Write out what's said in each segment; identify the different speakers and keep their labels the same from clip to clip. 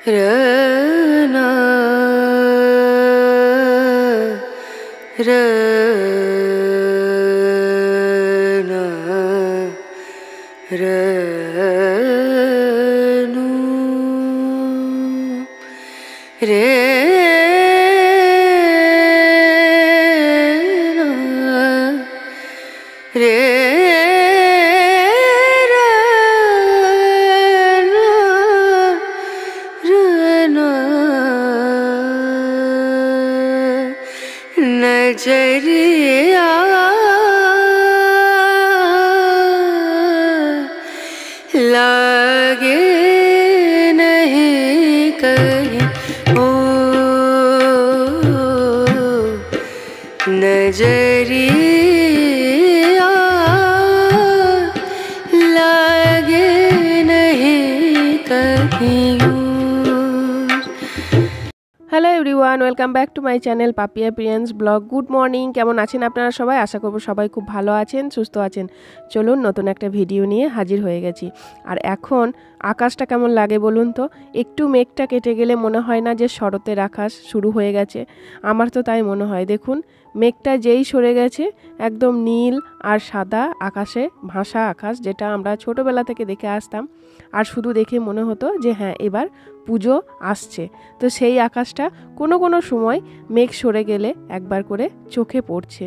Speaker 1: रना रना रनु रे रे नजरिया लागे नहीं कहीं ओ नजरिया लागे नहीं कहीं।
Speaker 2: Hello everyone, welcome back to my channel Papiya প্রিয়েন্স ব্লগ। গুড মর্নিং, কেমন আছেন আপনারা সবাই? আশা করব সবাই খুব ভালো আছেন, সুস্থ আছেন। চলুন নতুন একটা ভিডিও নিয়ে হাজির হয়ে গেছি। আর এখন আকাশটা কেমন লাগে বলুন তো? একটু মেঘটা কেটে গেলে মনে হয় না যে শরতের আকাশ শুরু হয়ে গেছে? আমার তো তাই মনে হয়। দেখুন, মেঘটা যেই সরে গেছে একদম নীল আর সাদা আকাশে ভাসা আকাশ, যেটা আমরা ছোটোবেলা থেকে দেখে আসতাম। আর শুধু দেখে মনে হতো যে হ্যাঁ, এবার পুজো আসছে। তো সেই আকাশটা কোনো সময় মেঘ সরে গেলে একবার করে চোখে পড়ছে।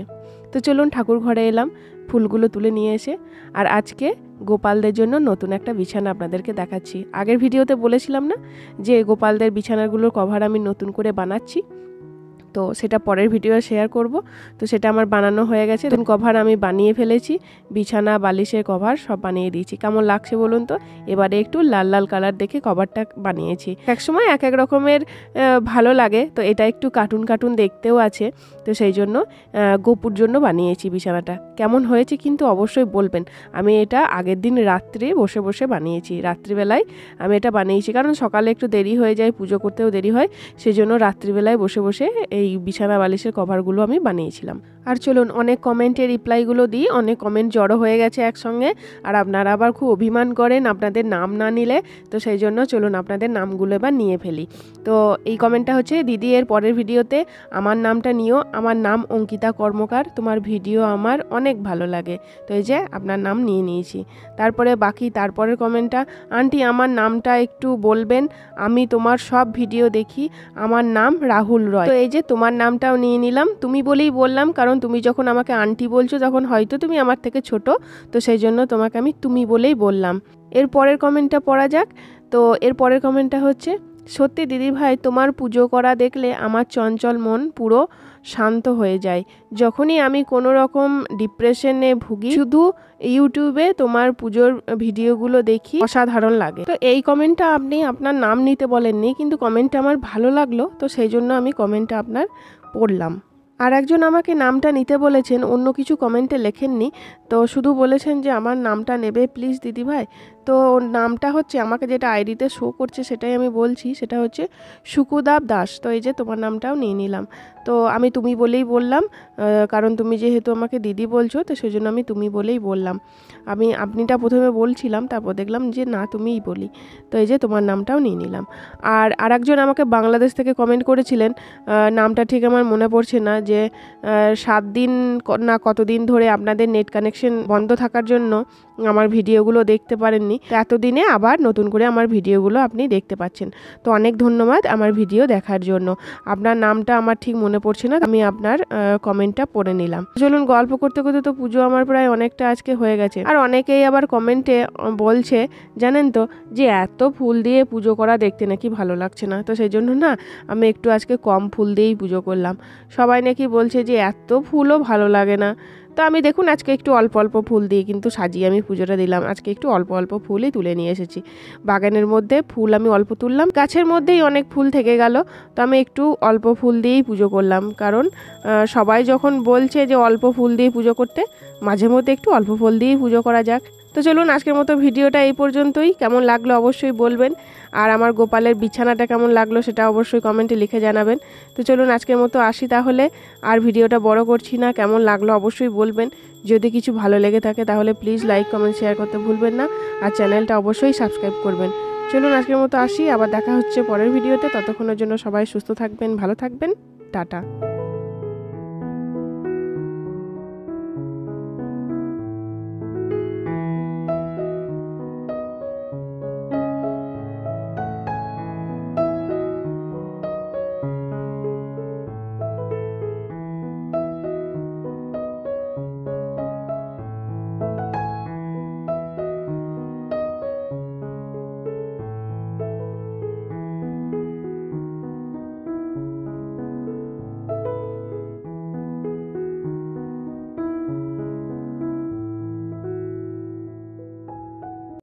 Speaker 2: তো চলুন ঠাকুর ঘরে এলাম ফুলগুলো তুলে নিয়ে এসে। আর আজকে গোপালদের জন্য নতুন একটা বিছানা আপনাদেরকে দেখাচ্ছি। আগের ভিডিওতে বলেছিলাম না যে গোপালদের বিছানাগুলোর কভার আমি নতুন করে বানাচ্ছি, তো সেটা পরের ভিডিও শেয়ার করব। তো সেটা আমার বানানো হয়ে গেছে, নতুন কভার আমি বানিয়ে ফেলেছি, বিছানা বালিশের কভার সব বানিয়ে দিয়েছি। কেমন লাগছে বলুন তো? এবারে একটু লাল লাল কালার দেখে কভারটা বানিয়েছি। এক সময় এক এক রকমের ভালো লাগে, তো এটা একটু কার্টুন কার্টুন দেখতেও আছে, তো সেই জন্য গোপুর জন্য বানিয়েছি বিছানাটা। কেমন হয়েছে কিন্তু অবশ্যই বলবেন। আমি এটা আগের দিন রাত্রে বসে বসে বানিয়েছি, রাত্রিবেলায় আমি এটা বানিয়েছি, কারণ সকালে একটু দেরি হয়ে যায়, পুজো করতেও দেরি হয়, সেই জন্য রাত্রিবেলায় বসে বসে এই বিছানা বালিশের কভারগুলো আমি বানিয়েছিলাম। আর চলুন, অনেক কমেন্টে রিপ্লাইগুলো দিই, অনেক কমেন্ট জড়ো হয়ে গেছে একসঙ্গে। আর আপনারা আবার খুব অভিমান করেন আপনাদের নাম না নিলে, তো সেই জন্য চলুন আপনাদের নামগুলো এবার নিয়ে ফেলি। তো এই কমেন্টটা হচ্ছে, দিদি এর পরের ভিডিওতে আমার নামটা নিও, আমার নাম অঙ্কিতা কর্মকার, তোমার ভিডিও আমার অনেক ভালো লাগে। তো এই যে আপনার নাম নিয়ে নিয়েছি। তারপরে তারপরের কমেন্টটা, আন্টি আমার নামটা একটু বলবেন, আমি তোমার সব ভিডিও দেখি, আমার নাম রাহুল রয়। তো এই যে তোমার নামটাও নিয়ে নিলাম, তুমি বলেই বললাম, কারণ তুমি যখন আমাকে আন্টি বলছো তখন হয়তো তুমি আমার থেকে ছোট, তো সেই জন্য তোমাকে আমি তুমি বলেই বললাম। এর পরের কমেন্টটা পড়া যাক। তো এর পরের কমেন্টটা হচ্ছে, সত্যি দিদি ভাই তোমার পুজো করা দেখলে আমার চঞ্চল মন পুরো শান্ত হয়ে যায়। যখনই আমি কোনো রকম ডিপ্রেশনে ভুগি, শুধু ইউটিউবে তোমার পুজোর ভিডিওগুলো দেখি, অসাধারণ লাগে। তো এই কমেন্টটা আপনি আপনার নাম নিতে বলেননি, কিন্তু কমেন্টটা আমার ভালো লাগলো, তো সেই জন্য আমি কমেন্টটা আপনার পড়লাম। আর একজন আমাকে নামটা নিতে বলেছেন, অন্য কিছু কমেন্টে লেখেননি, তো শুধু বলেছেন যে আমার নামটা নেবে প্লিজ দিদিভাই। তো নামটা হচ্ছে, আমাকে যেটা আইডিতে শো করছে সেটাই আমি বলছি, সেটা হচ্ছে সুকুদাব দাস। তো এই যে তোমার নামটাও নিয়ে নিলাম। তো আমি তুমি বলেই বললাম, কারণ তুমি যেহেতু আমাকে দিদি বলছো, তো সেই জন্য আমি তুমি বলেই বললাম। আমি আপনিটা প্রথমে বলছিলাম, তারপর দেখলাম যে না, তুমিই বলি। তো এই যে তোমার নামটাও নিয়ে নিলাম। আর আরেকজন আমাকে বাংলাদেশ থেকে কমেন্ট করেছিলেন, নামটা ঠিক আমার মনে পড়ছে না, যে 7 দিন না কতদিন ধরে আপনাদের নেট কানেকশন বন্ধ থাকার জন্য আমার ভিডিওগুলো দেখতে পারেননি, তো এতদিনে আবার নতুন করে আমার ভিডিওগুলো আপনি দেখতে পাচ্ছেন। তো অনেক ধন্যবাদ আমার ভিডিও দেখার জন্য। আপনার নামটা আমার ঠিক মনে পড়ছে না, আমি আপনার কমেন্টটা পড়ে নিলাম। চলুন, গল্প করতে করতে তো পুজো আমার প্রায় অনেকটা আজকে হয়ে গেছে। আর অনেকেই আবার কমেন্টে বলছে জানেন তো, যে এত ফুল দিয়ে পুজো করা দেখতে নাকি ভালো লাগছে না, তো সেই জন্য না আমি একটু আজকে কম ফুল দিয়েই পুজো করলাম। সবাই নাকি বলছে যে এত ফুলও ভালো লাগে না, তো আমি দেখুন আজকে একটু অল্প অল্প ফুল দিয়ে কিন্তু সাজিয়ে আমি পুজোটা দিলাম। আজকে একটু অল্প অল্প ফুলই তুলে নিয়ে এসেছি। বাগানের মধ্যে ফুল আমি অল্প তুললাম, গাছের মধ্যেই অনেক ফুল থেকে গেল, তো আমি একটু অল্প ফুল দিয়েই পুজো করলাম। কারণ সবাই যখন বলছে যে অল্প ফুল দিয়ে পুজো করতে, মাঝে মধ্যে একটু অল্প ফুল দিয়েই পুজো করা যাক। তো চলুন, আজকের মতো ভিডিওটা এই পর্যন্তই। কেমন লাগলো অবশ্যই বলবেন, আর আমার গোপালের বিছানাটা কেমন লাগলো সেটা অবশ্যই কমেন্টে লিখে জানাবেন। তো চলুন আজকের মতো আসি তাহলে, আর ভিডিওটা বড় করছি না। কেমন লাগলো অবশ্যই বলবেন। যদি কিছু ভালো লেগে থাকে তাহলে প্লিজ লাইক কমেন্ট শেয়ার করতে ভুলবেন না, আর চ্যানেলটা অবশ্যই সাবস্ক্রাইব করবেন। চলুন আজকের মতো আসি, আবার দেখা হচ্ছে পরের ভিডিওতে। ততক্ষণের জন্য সবাই সুস্থ থাকবেন, ভালো থাকবেন, টাটা।